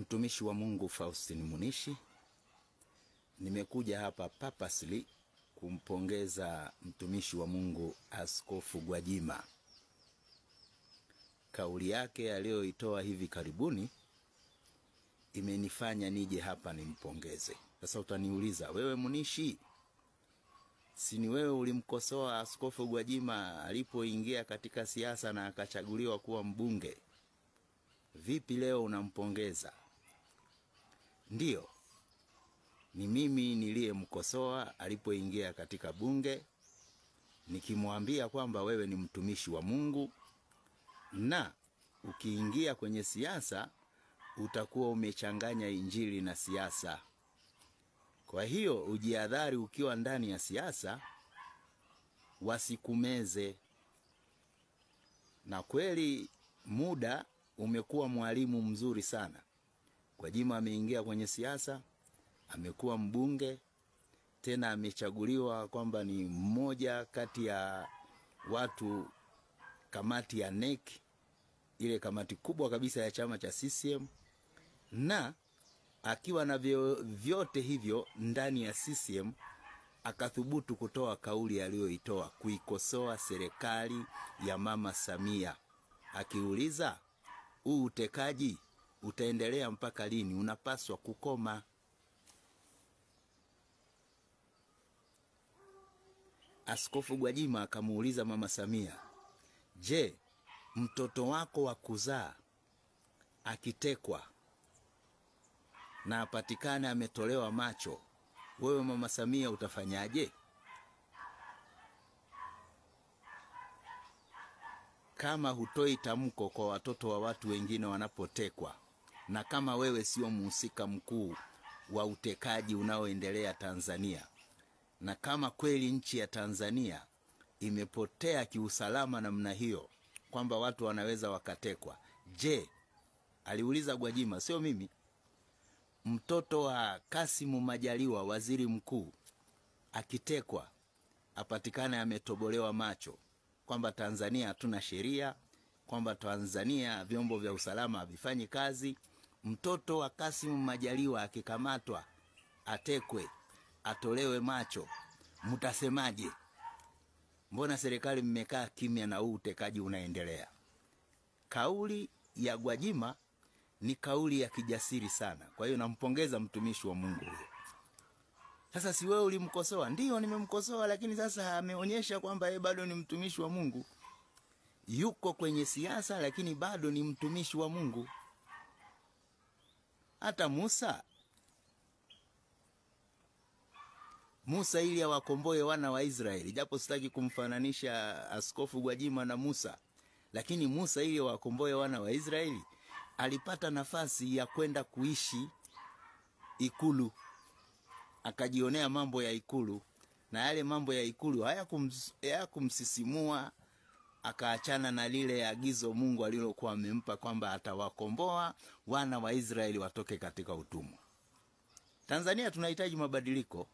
Mtumishi wa Mungu Faustin Munishi. Nimekuja hapa purposely kumpongeza mtumishi wa Mungu Askofu Gwajima. Kauli yake aliyoitoa hivi karibuni imenifanya nije hapa nimpongeze. Sasa utaniuliza, wewe Munishi, si ni wewe ulimkosoa Askofu Gwajima alipoingia katika siasa na akachaguliwa kuwa mbunge? Vipi leo unampongeza? Ndiyo, ni mimi niliyemkosoa alipoingia katika bunge, nikimwambia kwamba wewe ni mtumishi wa Mungu na ukiingia kwenye siasa utakuwa umechanganya injili na siasa. Kwa hiyo ujihadhari ukiwa ndani ya siasa wasikumeze. Na kweli muda umekuwa mwalimu mzuri sana. Gwajima ameingia kwenye siasa, amekuwa mbunge, tena amechaguliwa kwamba ni mmoja kati ya watu kamati ya NEC, ile kamati kubwa kabisa ya chama cha CCM, na akiwa na vyote hivyo ndani ya CCM akathubutu kutoa kauli aliyoitoa kuikosoa serikali ya Mama Samia, akiuliza, huu utekaji utaendelea mpaka lini? Unapaswa kukoma. Askofu Gwajima akamuuliza Mama Samia, je, mtoto wako wa kuzaa akitekwa na apatikane ametolewa macho, wewe Mama Samia utafanyaje? Kama hutoi tamko kwa watoto wa watu wengine wanapotekwa, na kama wewe sio mhusika mkuu wa utekaji unaoendelea Tanzania, na kama kweli nchi ya Tanzania imepotea kiusalama namna hiyo kwamba watu wanaweza wakatekwa, je, aliuliza Gwajima, sio mimi, mtoto wa Kassim Majaliwa waziri mkuu akitekwa apatikane ametobolewa macho, kwamba Tanzania hatuna sheria, kwamba Tanzania vyombo vya usalama havifanyi kazi, mtoto wa Kassim Majaliwa akikamatwa atekwe atolewe macho, mtasemaje? Mbona serikali mmekaa kimya na huu utekaji unaendelea? Kauli ya Gwajima ni kauli ya kijasiri sana. Kwa hiyo nampongeza mtumishi wa Mungu huyo. Sasa si wewe ulimkosoa? Ndiyo, nimemkosoa, lakini sasa ameonyesha kwamba yeye bado ni mtumishi wa Mungu. Yuko kwenye siasa lakini bado ni mtumishi wa Mungu. Hata Musa ili awakomboe wana wa Israeli, japo sitaki kumfananisha Askofu Gwajima na Musa, lakini Musa ili awakomboe wana wa Israeli alipata nafasi ya kwenda kuishi ikulu, akajionea mambo ya ikulu, na yale mambo ya ikulu hayakumsisimua, akaachana na lile agizo Mungu alilokuwa amempa kwamba atawakomboa wana wa Israeli watoke katika utumwa. Tanzania tunahitaji mabadiliko.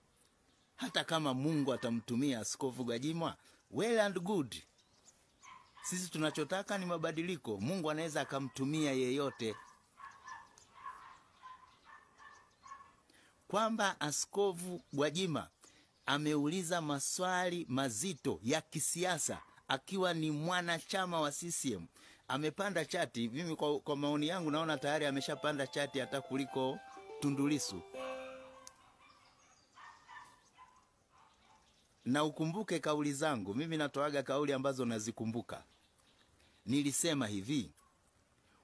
Hata kama Mungu atamtumia Askofu Gwajima, well and good. Sisi tunachotaka ni mabadiliko. Mungu anaweza akamtumia yeyote. Kwamba Askofu Gwajima ameuliza maswali mazito ya kisiasa akiwa ni mwanachama wa CCM, amepanda chati. Mimi kwa maoni yangu naona tayari ameshapanda chati hata kuliko Tundu Lissu. Na ukumbuke kauli zangu, mimi natoaga kauli ambazo nazikumbuka. Nilisema hivi,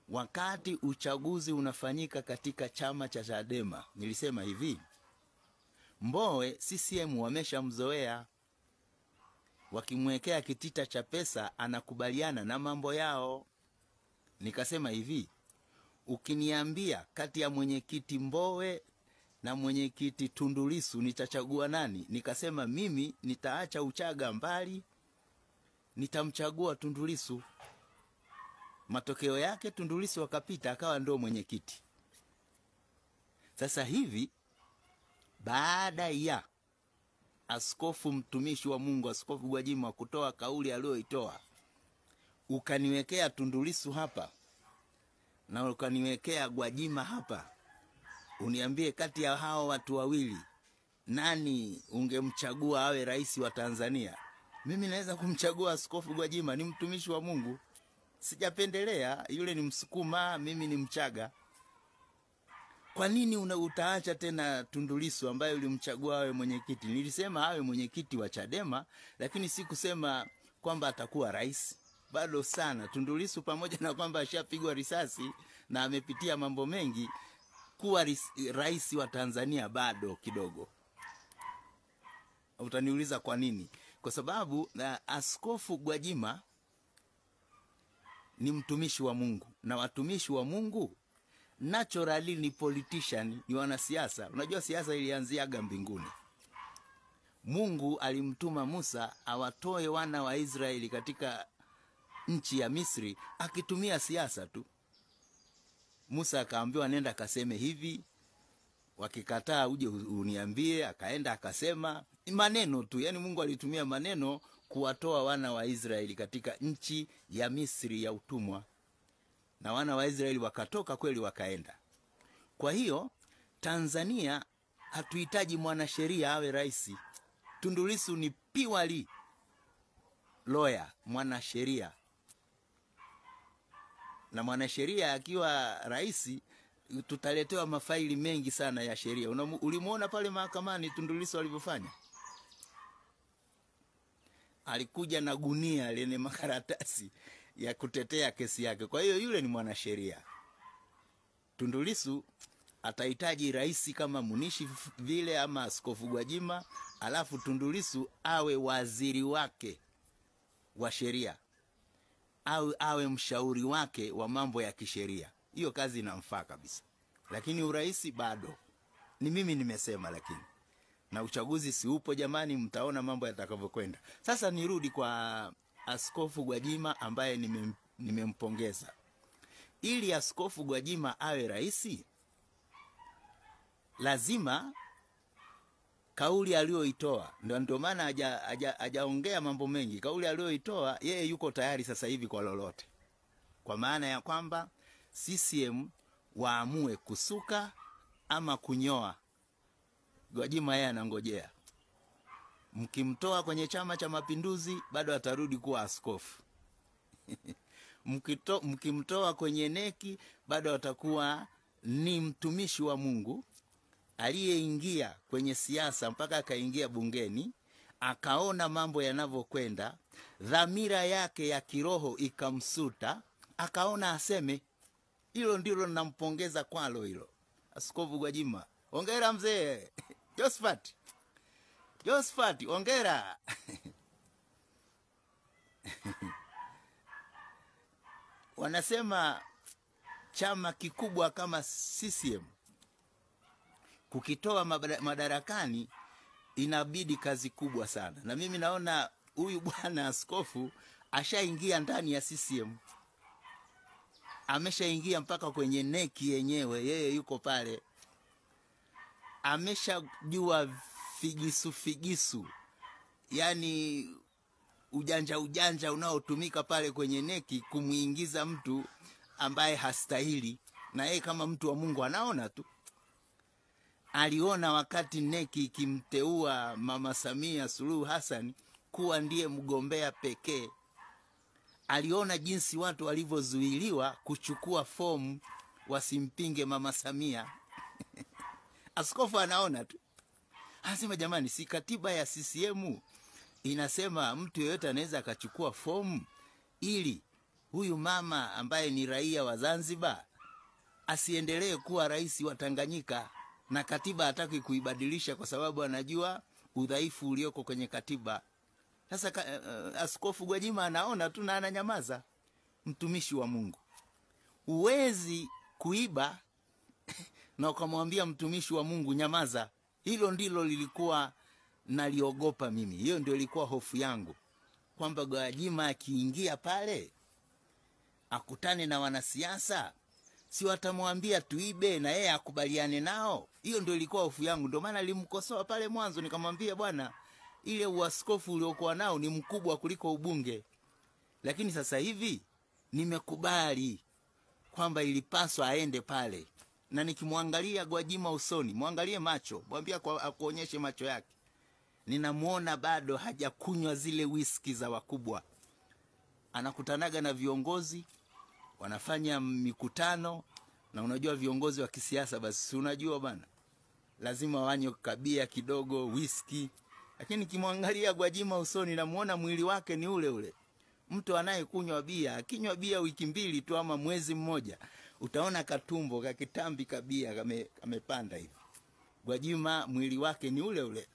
wakati uchaguzi unafanyika katika chama cha Chadema, nilisema hivi, Mbowe CCM wameshamzoea, wakimwekea kitita cha pesa anakubaliana na mambo yao. Nikasema hivi, ukiniambia kati ya mwenyekiti Mbowe na mwenyekiti Tundu Lissu nitachagua nani? Nikasema mimi nitaacha uchaga mbali, nitamchagua Tundu Lissu. Matokeo yake Tundu Lissu akapita akawa ndo mwenyekiti. Sasa hivi baada ya askofu mtumishi wa Mungu Askofu Gwajima kutoa kauli aliyoitoa, ukaniwekea Tundu Lissu hapa na ukaniwekea Gwajima hapa, uniambie kati ya hao watu wawili nani ungemchagua awe rais wa Tanzania? Mimi naweza kumchagua Askofu Gwajima, ni mtumishi wa Mungu. Sijapendelea, yule ni Msukuma, mimi ni Mchaga. Kwa nini utaacha tena Tundu Lissu ambaye ulimchagua awe mwenyekiti? Nilisema awe mwenyekiti wa Chadema, lakini sikusema kwamba atakuwa rais. Bado sana. Tundu Lissu pamoja na kwamba ashapigwa risasi na amepitia mambo mengi, kuwa rais wa Tanzania bado kidogo. Utaniuliza kwa nini? Kwa sababu Askofu Gwajima ni mtumishi wa Mungu, na watumishi wa Mungu naturally ni politician, ni wanasiasa. Unajua siasa ilianziaga mbinguni. Mungu alimtuma Musa awatoe wana wa Israeli katika nchi ya Misri akitumia siasa tu. Musa akaambiwa nenda kaseme hivi, wakikataa uje uniambie. Akaenda akasema maneno tu, yani Mungu alitumia maneno kuwatoa wana wa Israeli katika nchi ya Misri ya utumwa, na wana wa Israeli wakatoka kweli, wakaenda. Kwa hiyo Tanzania hatuhitaji mwanasheria awe rais. Tundu Lissu ni purely lawyer, mwanasheria. Na mwanasheria akiwa rais, tutaletewa mafaili mengi sana ya sheria. Ulimuona pale mahakamani Tundu Lissu alivyofanya? Alikuja na gunia lenye makaratasi ya kutetea kesi yake. Kwa hiyo yule ni mwanasheria. Tundu Lissu atahitaji rais kama Munishi vile ama Askofu Gwajima, alafu Tundu Lissu awe waziri wake wa sheria, awe mshauri wake wa mambo ya kisheria. Hiyo kazi inamfaa kabisa. Lakini urais bado. Ni mimi nimesema, lakini na uchaguzi si upo jamani, mtaona mambo yatakavyokwenda. Sasa nirudi kwa Askofu Gwajima ambaye nimempongeza. Ili Askofu Gwajima awe rais, lazima kauli aliyoitoa, ndio maana hajaongea mambo mengi. Kauli aliyoitoa, yeye yuko tayari sasa hivi kwa lolote. Kwa maana ya kwamba CCM waamue kusuka ama kunyoa, Gwajima yeye anangojea. Mkimtoa kwenye Chama cha Mapinduzi bado atarudi kuwa askofu. Mkimtoa kwenye neki bado atakuwa ni mtumishi wa Mungu aliyeingia kwenye siasa mpaka akaingia bungeni, akaona mambo yanavyokwenda, dhamira yake ya kiroho ikamsuta, akaona aseme. Hilo ndilo ninampongeza kwalo hilo. Askofu Gwajima, hongera mzee. Josephat, hongera. Wanasema chama kikubwa kama CCM kukitoa madarakani inabidi kazi kubwa sana. Na mimi naona huyu bwana askofu ashaingia ndani ya CCM. Ameshaingia mpaka kwenye neki yenyewe, yeye yuko pale. Ameshajua figisu. Yani ujanja unaotumika pale kwenye neki kumuingiza mtu ambaye hastahili. Na yeye kama mtu wa Mungu anaona tu. Aliona wakati neki ikimteua Mama Samia Suluhu Hassan kuwa ndiye mgombea pekee. Aliona jinsi watu walivyozuiliwa kuchukua fomu wasimpinge Mama Samia. Askofu anaona tu. Anasema jamani, si katiba ya CCM inasema mtu yeyote anaweza akachukua fomu ili huyu mama ambaye ni raia wa Zanzibar asiendelee kuwa rais wa Tanganyika, na katiba hataki kuibadilisha kwa sababu anajua udhaifu ulioko kwenye katiba. Sasa Askofu Gwajima anaona tu na ananyamaza. Mtumishi wa Mungu. Huwezi kuiba na ukamwambia mtumishi wa Mungu nyamaza. Hilo ndilo lilikuwa naliogopa mimi. Hiyo ndio ilikuwa hofu yangu, kwamba Gwajima akiingia pale akutane na wanasiasa, si watamwambia tuibe na yeye akubaliane nao. Hiyo ndio ilikuwa hofu yangu. Ndio maana nilimkosoa pale mwanzo, nikamwambia bwana, ile uaskofu uliokuwa nao ni mkubwa kuliko ubunge. Lakini sasa hivi nimekubali kwamba ilipaswa aende pale na nikimwangalia Gwajima usoni, muangalie macho, mwambie akuonyeshe macho yake, ninamuona bado hajakunywa zile whisky za wakubwa. Anakutanaga na viongozi, wanafanya mikutano, na unajua viongozi wa kisiasa basi unajua bana, lazima wanywe kabia kidogo whisky. Lakini nikimwangalia Gwajima usoni, namuona mwili wake ni ule ule. Mtu anayekunywa bia, akinywa bia wiki mbili tu ama mwezi mmoja, utaona katumbo kakitambi kabia kamepanda hivi. Gwajima mwili wake ni ule ule.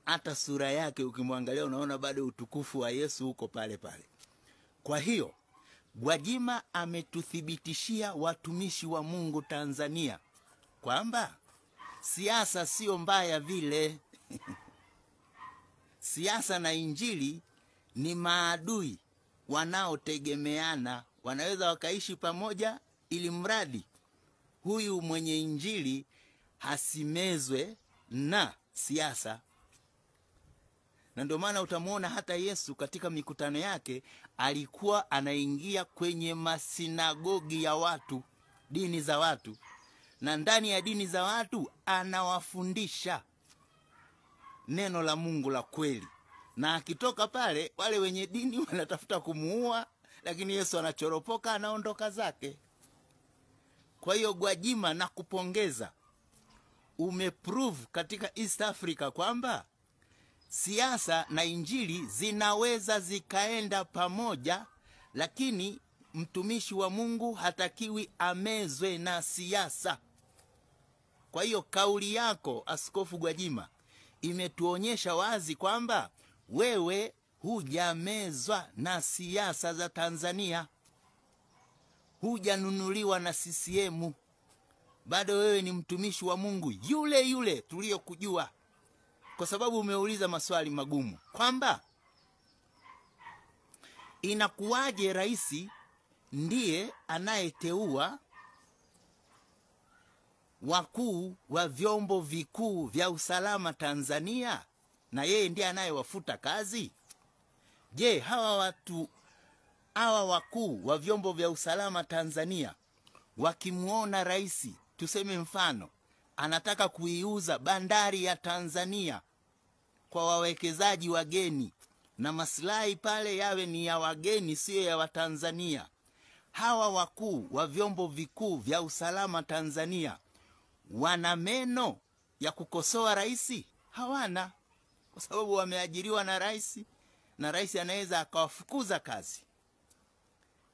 Hata sura yake ukimwangalia unaona bado utukufu wa Yesu uko pale pale. Kwa hiyo Gwajima ametuthibitishia watumishi wa Mungu Tanzania kwamba siasa sio mbaya vile. Siasa na injili ni maadui wanaotegemeana, wanaweza wakaishi pamoja ili mradi huyu mwenye injili hasimezwe na siasa. Na ndio maana utamuona hata Yesu katika mikutano yake alikuwa anaingia kwenye masinagogi ya watu, dini za watu, na ndani ya dini za watu anawafundisha neno la Mungu la kweli. Na akitoka pale, wale wenye dini wanatafuta kumuua, lakini Yesu anachoropoka, anaondoka zake. Kwa hiyo Gwajima, nakupongeza, umeprove katika East Africa kwamba siasa na injili zinaweza zikaenda pamoja, lakini mtumishi wa Mungu hatakiwi amezwe na siasa. Kwa hiyo kauli yako Askofu Gwajima imetuonyesha wazi kwamba wewe hujamezwa na siasa za Tanzania, hujanunuliwa na CCM. Bado wewe ni mtumishi wa Mungu yule yule tuliyokujua, kwa sababu umeuliza maswali magumu kwamba inakuwaje rais ndiye anayeteua wakuu wa vyombo vikuu vya usalama Tanzania na yeye ndiye anayewafuta kazi? Je, hawa wakuu wa vyombo vya usalama Tanzania wakimuona rais, tuseme mfano, anataka kuiuza bandari ya Tanzania kwa wawekezaji wageni na maslahi pale yawe ni ya wageni sio ya Watanzania, hawa wakuu wa vyombo vikuu vya usalama Tanzania wana meno ya kukosoa rais? Hawana, kwa sababu wameajiriwa na rais, na rais anaweza akawafukuza kazi.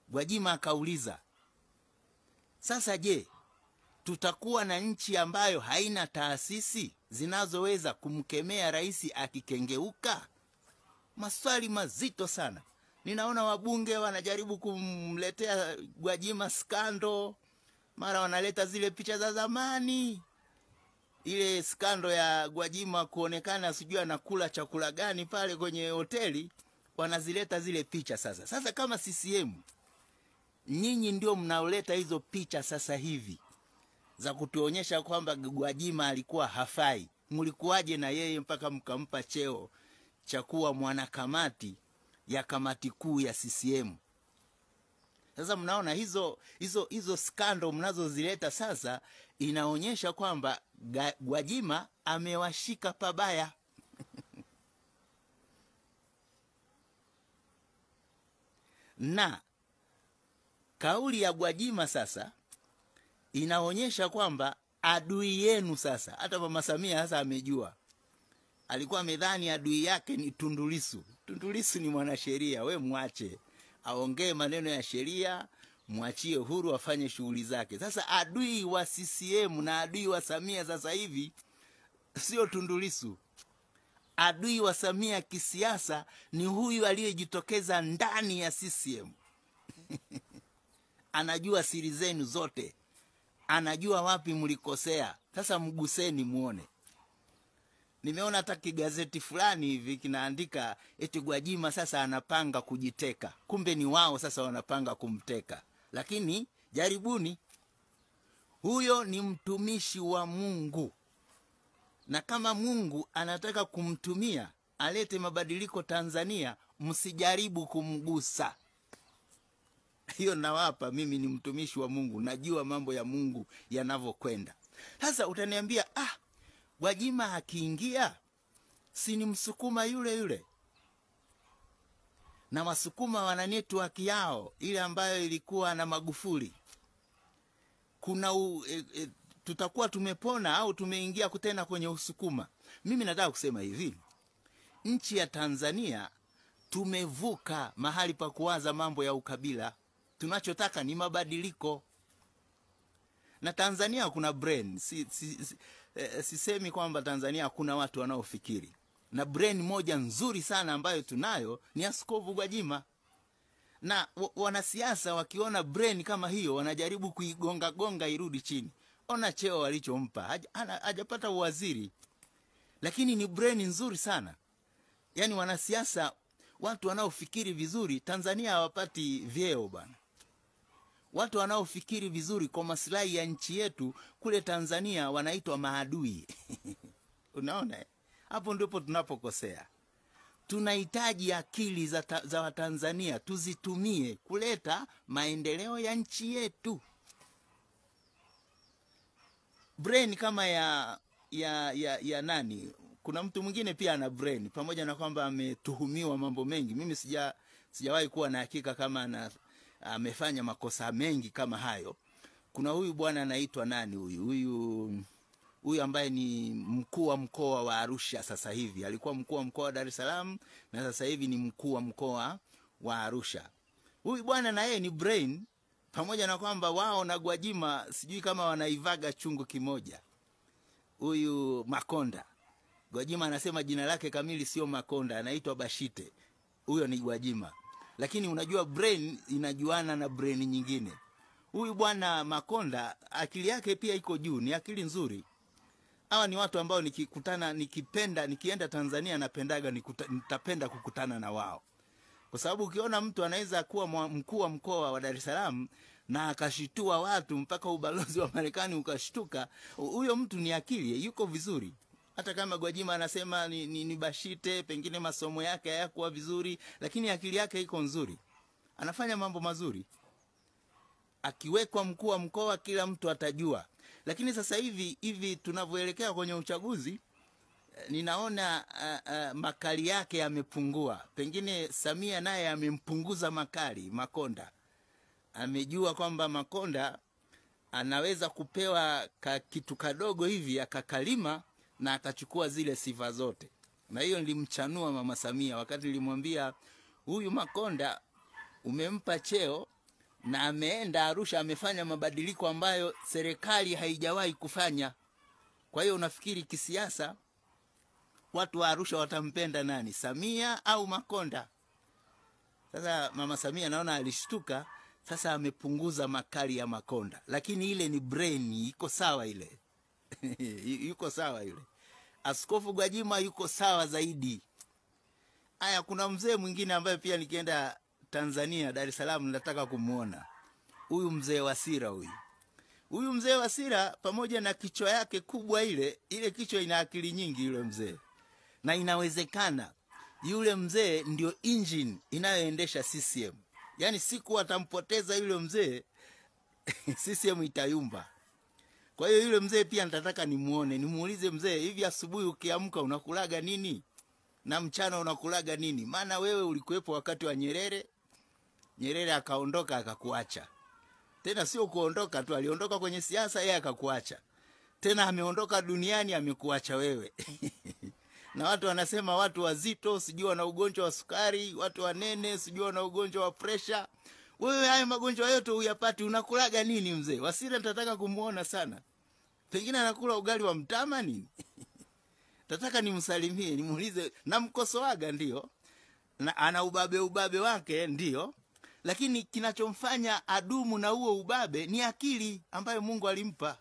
Gwajima akauliza, sasa je, tutakuwa na nchi ambayo haina taasisi zinazoweza kumkemea rais akikengeuka? Maswali mazito sana. Ninaona wabunge wanajaribu kumletea Gwajima skando, mara wanaleta zile picha za zamani, ile skando ya Gwajima kuonekana sijui anakula chakula gani pale kwenye hoteli, wanazileta zile picha sasa. Sasa kama CCM, nyinyi ndio mnaoleta hizo picha sasa hivi za kutuonyesha kwamba Gwajima alikuwa hafai, mlikuwaje na yeye mpaka mkampa cheo cha kuwa mwanakamati ya kamati kuu ya CCM? Sasa mnaona hizo skando mnazozileta sasa, inaonyesha kwamba Gwajima amewashika pabaya. Na kauli ya Gwajima sasa inaonyesha kwamba adui yenu sasa, hata Mama Samia sasa amejua. Alikuwa amedhani adui yake ni Tundu Lissu. Tundu Lissu ni mwanasheria, we mwache aongee maneno ya sheria, mwachie huru afanye shughuli zake. Sasa adui wa CCM na adui wa Samia sasa hivi sio Tundu Lissu. Adui wa Samia kisiasa ni huyu aliyejitokeza ndani ya CCM. Anajua siri zenu zote, anajua wapi mlikosea. Sasa mguseni muone. Nimeona hata kigazeti fulani hivi kinaandika eti Gwajima sasa anapanga kujiteka. Kumbe ni wao sasa wanapanga kumteka. Lakini jaribuni, huyo ni mtumishi wa Mungu, na kama Mungu anataka kumtumia alete mabadiliko Tanzania, msijaribu kumgusa. Hiyo nawapa, mimi ni mtumishi wa Mungu, najua mambo ya Mungu yanavyokwenda. Sasa utaniambia, Gwajima akiingia si ni Msukuma yule yule, na Wasukuma wana network yao ile ambayo ilikuwa na Magufuli. Kuna tutakuwa tumepona au tumeingia tena kwenye Usukuma? Mimi nataka kusema hivi, nchi ya Tanzania tumevuka mahali pa kuwaza mambo ya ukabila. Tunachotaka ni mabadiliko. Na Tanzania kuna brain. Sisemi kwamba Tanzania kuna watu wanaofikiri. Na brain moja nzuri sana ambayo tunayo ni Askofu Gwajima. Na wanasiasa wakiona brain kama hiyo wanajaribu kuigonga irudi chini. Ona cheo walichompa, hajapata uwaziri, lakini ni brain nzuri sana. Yani wanasiasa, watu wanaofikiri vizuri, Tanzania hawapati vyeo bana. Watu wanaofikiri vizuri kwa maslahi ya nchi yetu kule Tanzania wanaitwa maadui. Unaona? Hapo ndipo tunapokosea. Tunahitaji akili za Watanzania tuzitumie kuleta maendeleo ya nchi yetu. Brain kama ya nani? Kuna mtu mwingine pia ana brain, pamoja na kwamba ametuhumiwa mambo mengi. Mimi sijawahi kuwa na hakika kama amefanya makosa mengi kama hayo. Kuna huyu bwana anaitwa nani huyu ambaye ni mkuu wa mkoa wa Arusha sasa hivi. Alikuwa mkuu wa mkoa wa Dar es Salaam na sasa hivi ni mkuu wa mkoa wa Arusha. Huyu bwana na yeye ni brain, pamoja na kwamba wao na Gwajima sijui kama wanaivaga chungu kimoja. Huyu Makonda, Gwajima anasema jina lake kamili sio Makonda, anaitwa Bashite. Huyo ni Gwajima. Lakini unajua brain inajuana na brain nyingine. Huyu bwana Makonda akili yake pia iko juu, ni akili nzuri. Hawa ni watu ambao nikienda Tanzania nitapenda kukutana na wao. Kwa sababu ukiona mtu anaweza kuwa mkuu wa mkoa wa Dar es Salaam na akashitua watu mpaka ubalozi wa Marekani ukashtuka, huyo mtu ni akili, yuko vizuri. Hata kama Gwajima anasema ni Bashite, pengine masomo yake hayakuwa vizuri, lakini akili yake iko nzuri. Anafanya mambo mazuri. Akiwekwa mkuu wa mkoa kila mtu atajua. Lakini sasa hivi tunavyoelekea kwenye uchaguzi, ninaona makali yake yamepungua. Pengine Samia naye amempunguza makali Makonda. Amejua kwamba Makonda anaweza kupewa kitu kadogo hivi akakalima na akachukua zile sifa zote. Na hiyo nilimchanua Mama Samia wakati nilimwambia, huyu Makonda umempa cheo na ameenda Arusha amefanya mabadiliko ambayo serikali haijawahi kufanya. Kwa hiyo unafikiri kisiasa watu wa Arusha watampenda nani, Samia au Makonda? Sasa Mama Samia naona alishtuka, sasa amepunguza makali ya Makonda. Lakini ile ni brain, iko sawa ile. Yuko sawa ile. Askofu Gwajima yuko sawa zaidi. Aya, kuna mzee mwingine ambaye pia nikienda Tanzania, Dar es Salaam, nataka kumuona. Huyu mzee Wasira huyu. Huyu mzee Wasira pamoja na kichwa yake kubwa ile kichwa ina akili nyingi yule mzee. Na inawezekana yule mzee ndio engine inayoendesha CCM. Yaani siku atampoteza yule mzee CCM itayumba. Kwa hiyo yule mzee pia nitataka nimuone, nimuulize mzee, hivi asubuhi ukiamka unakulaga nini? Na mchana unakulaga nini? Maana wewe ulikuwepo wakati wa Nyerere. Nyerere akaondoka akakuacha. Tena sio kuondoka tu, aliondoka kwenye siasa yeye akakuacha. Tena ameondoka duniani amekuacha wewe. Na watu wanasema watu wazito sijui wana ugonjwa wa sukari, watu wanene sijui wana ugonjwa wa pressure. Wewe haya magonjwa yote uyapati, unakulaga nini mzee? Wasira nitataka kumuona sana. Pengine anakula ugali wa mtama nini? Tataka nimsalimie, nimuulize, namkosoaga ndio. Na ana ubabe wake ndio. Lakini kinachomfanya adumu na huo ubabe ni akili ambayo Mungu alimpa.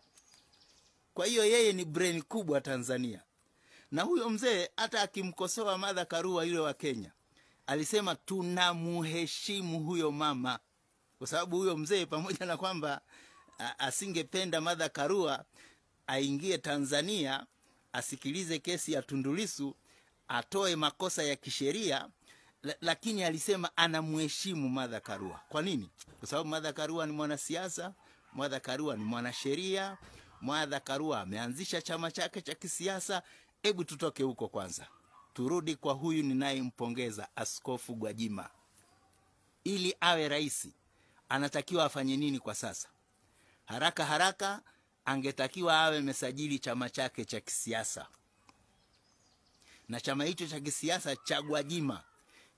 Kwa hiyo yeye ni brain kubwa Tanzania. Na huyo mzee hata akimkosoa Martha Karua yule wa Kenya, alisema tunamuheshimu huyo mama. Kwa sababu huyo mzee pamoja na kwamba asingependa Martha Karua aingie Tanzania, asikilize kesi ya Tundu Lissu, atoe makosa ya kisheria, lakini alisema anamheshimu Martha Karua. Kwa nini? Kwa sababu Martha Karua ni mwanasiasa, Martha Karua ni mwanasheria, Martha Karua ameanzisha chama chake cha kisiasa. Hebu tutoke huko kwanza, turudi kwa huyu ninayempongeza, Askofu Gwajima. Ili awe rais, anatakiwa afanye nini kwa sasa? Haraka haraka angetakiwa awe mesajili chama chake cha kisiasa, na chama hicho cha kisiasa cha Gwajima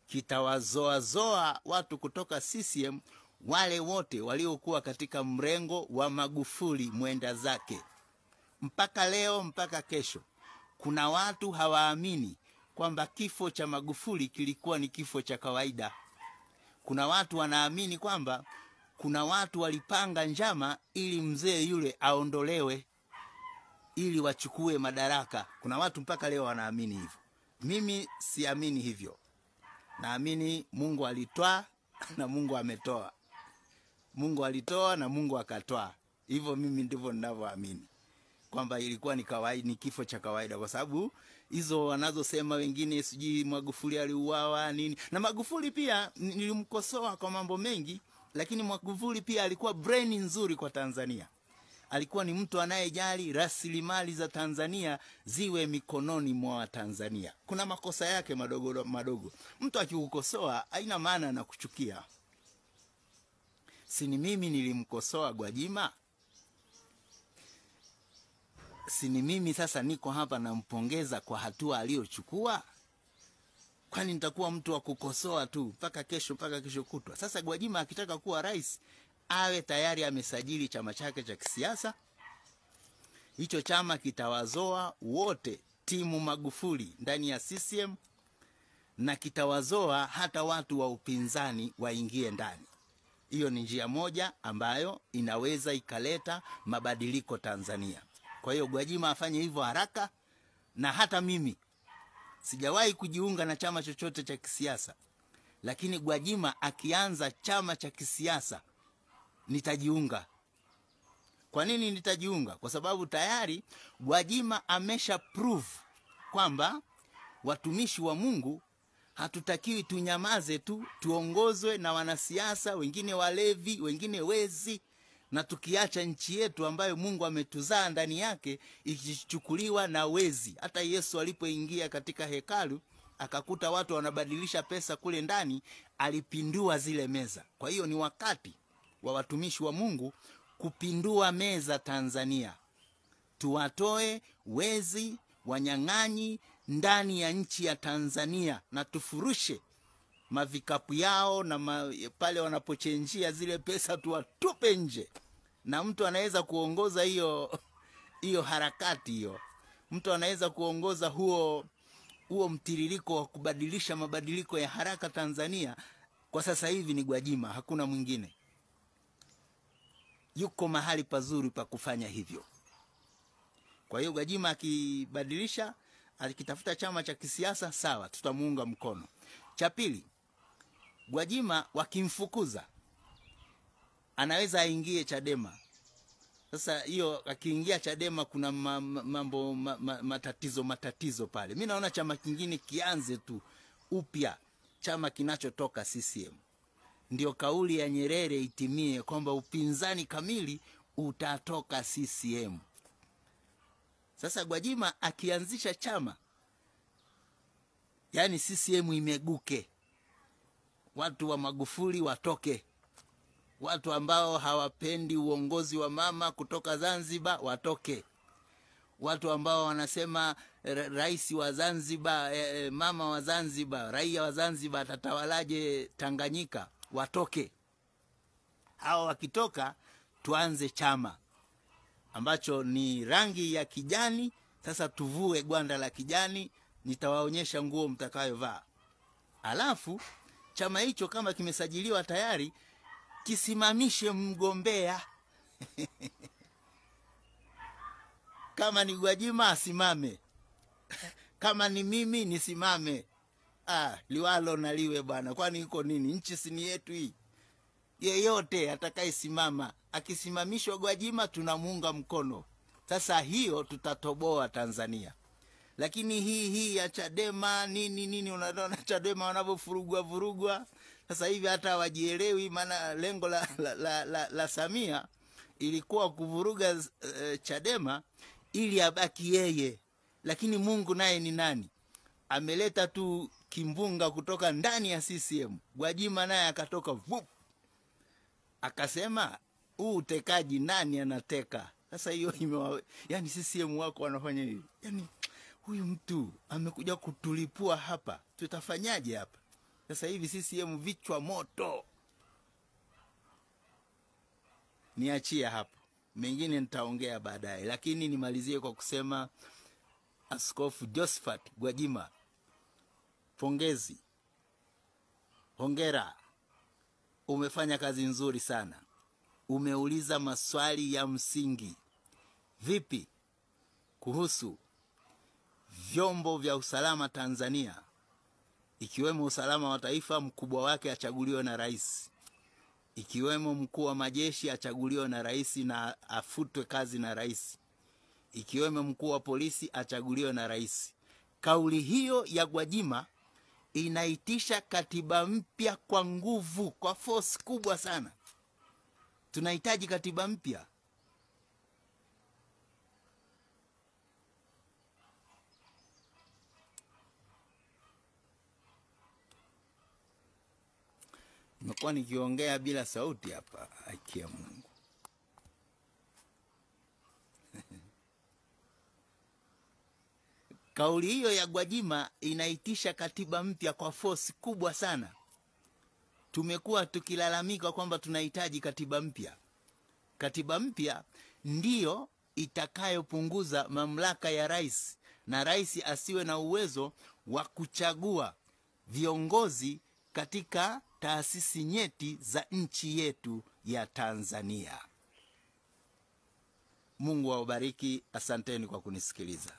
kitawazoa watu kutoka CCM, wale wote waliokuwa katika mrengo wa Magufuli mwenda zake. Mpaka leo, mpaka kesho, kuna watu hawaamini kwamba kifo cha Magufuli kilikuwa ni kifo cha kawaida. Kuna watu wanaamini kwamba kuna watu walipanga njama ili mzee yule aondolewe, ili wachukue madaraka. Kuna watu mpaka leo wanaamini hivyo. Mimi siamini hivyo. Naamini Mungu alitoa na Mungu ametoa. Mungu alitoa na Mungu akatoa. Hivyo mimi ndivyo ninavyoamini, kwamba ilikuwa ni kawaida, ni kifo cha kawaida. Kwa sababu hizo wanazosema wengine sijui Magufuli aliuawa nini. Na Magufuli pia nilimkosoa kwa mambo mengi, lakini Magufuli pia alikuwa brain nzuri kwa Tanzania. Alikuwa ni mtu anayejali rasilimali za Tanzania ziwe mikononi mwa Tanzania. Kuna makosa yake madogo madogo. Mtu akikukosoa haina maana na kuchukia. Si ni mimi nilimkosoa Gwajima? Si ni mimi sasa niko hapa nampongeza kwa hatua aliyochukua? Kwani nitakuwa mtu wa kukosoa tu mpaka kesho kutwa? Sasa Gwajima akitaka kuwa rais, awe tayari amesajili chama chake cha kisiasa. Hicho chama kitawazoa wote timu Magufuli ndani ya CCM, na kitawazoa hata watu wa upinzani waingie ndani. Hiyo ni njia moja ambayo inaweza ikaleta mabadiliko Tanzania. Kwa hiyo Gwajima afanye hivyo haraka. Na hata mimi sijawahi kujiunga na chama chochote cha kisiasa, lakini Gwajima akianza chama cha kisiasa nitajiunga. Kwa nini nitajiunga? Kwa sababu tayari Gwajima amesha prove kwamba watumishi wa Mungu hatutakiwi tunyamaze tu, tuongozwe na wanasiasa, wengine walevi, wengine wezi, na tukiacha nchi yetu ambayo Mungu ametuzaa ndani yake ikichukuliwa na wezi. Hata Yesu alipoingia katika hekalu akakuta watu wanabadilisha pesa kule ndani, alipindua zile meza. Kwa hiyo ni wakati wa watumishi wa Mungu kupindua meza Tanzania. Tuwatoe wezi, wanyang'anyi ndani ya nchi ya Tanzania, na tufurushe mavikapu yao na pale wanapochenjia zile pesa tuwatupe nje. Na mtu anaweza kuongoza hiyo harakati hiyo. Mtu anaweza kuongoza huo mtiririko wa kubadilisha mabadiliko ya haraka Tanzania. Kwa sasa hivi ni Gwajima, hakuna mwingine. Yuko mahali pazuri pa kufanya hivyo. Kwa hiyo Gwajima akibadilisha, akitafuta chama cha kisiasa, sawa, tutamuunga mkono. Cha pili, Gwajima wakimfukuza anaweza aingie Chadema. Sasa hiyo akiingia Chadema kuna mambo matatizo pale. Mimi naona chama kingine kianze tu upya, chama kinachotoka CCM. Ndio kauli ya Nyerere itimie kwamba upinzani kamili utatoka CCM. Sasa Gwajima akianzisha chama, yani CCM imeguke. Watu wa Magufuli watoke. Watu ambao hawapendi uongozi wa mama kutoka Zanzibar watoke. Watu ambao wanasema rais wa Zanzibar, mama wa Zanzibar, raia wa Zanzibar atatawalaje Tanganyika, watoke. Hao wakitoka, tuanze chama ambacho ni rangi ya kijani. Sasa tuvue gwanda la kijani, nitawaonyesha nguo mtakayovaa. Alafu chama hicho kama kimesajiliwa tayari, kisimamishe mgombea. Kama ni Gwajima asimame, kama ni mimi nisimame. Liwalo na liwe bwana, kwani iko nini? Nchi si ni yetu hii. Yeyote atakayesimama, akisimamishwa Gwajima tunamuunga mkono. Sasa hiyo tutatoboa Tanzania. Lakini hii ya Chadema nini, unaona Chadema wanavyofurugwa. Sasa hivi hata wajielewi, maana lengo la Samia ilikuwa kuvuruga Chadema ili abaki yeye. Lakini Mungu naye ni nani? Ameleta tu kimbunga kutoka ndani ya CCM. Gwajima naye akatoka vup, akasema huu utekaji nani anateka? Sasa hiyo yani CCM wako wanafanya hivi. Yani huyu mtu amekuja kutulipua hapa, tutafanyaje hapa? Sasa hivi CCM vichwa moto. Niachia hapo, mengine nitaongea baadaye, lakini nimalizie kwa kusema Askofu Josephat Gwajima, pongezi, hongera, umefanya kazi nzuri sana. Umeuliza maswali ya msingi. Vipi kuhusu vyombo vya usalama Tanzania, ikiwemo usalama wa taifa, mkubwa wake achaguliwe na rais, ikiwemo mkuu wa majeshi achaguliwe na rais na afutwe kazi na rais, ikiwemo mkuu wa polisi achaguliwe na rais. Kauli hiyo ya Gwajima inaitisha katiba mpya kwa nguvu, kwa force kubwa sana. Tunahitaji katiba mpya. Nimekuwa nikiongea bila sauti hapa, haki ya Mungu. Kauli hiyo ya Gwajima inaitisha katiba mpya kwa force kubwa sana. Tumekuwa tukilalamika kwamba tunahitaji katiba mpya. Katiba mpya ndiyo itakayopunguza mamlaka ya rais, na rais asiwe na uwezo wa kuchagua viongozi katika taasisi nyeti za nchi yetu ya Tanzania. Mungu awabariki. Asanteni kwa kunisikiliza.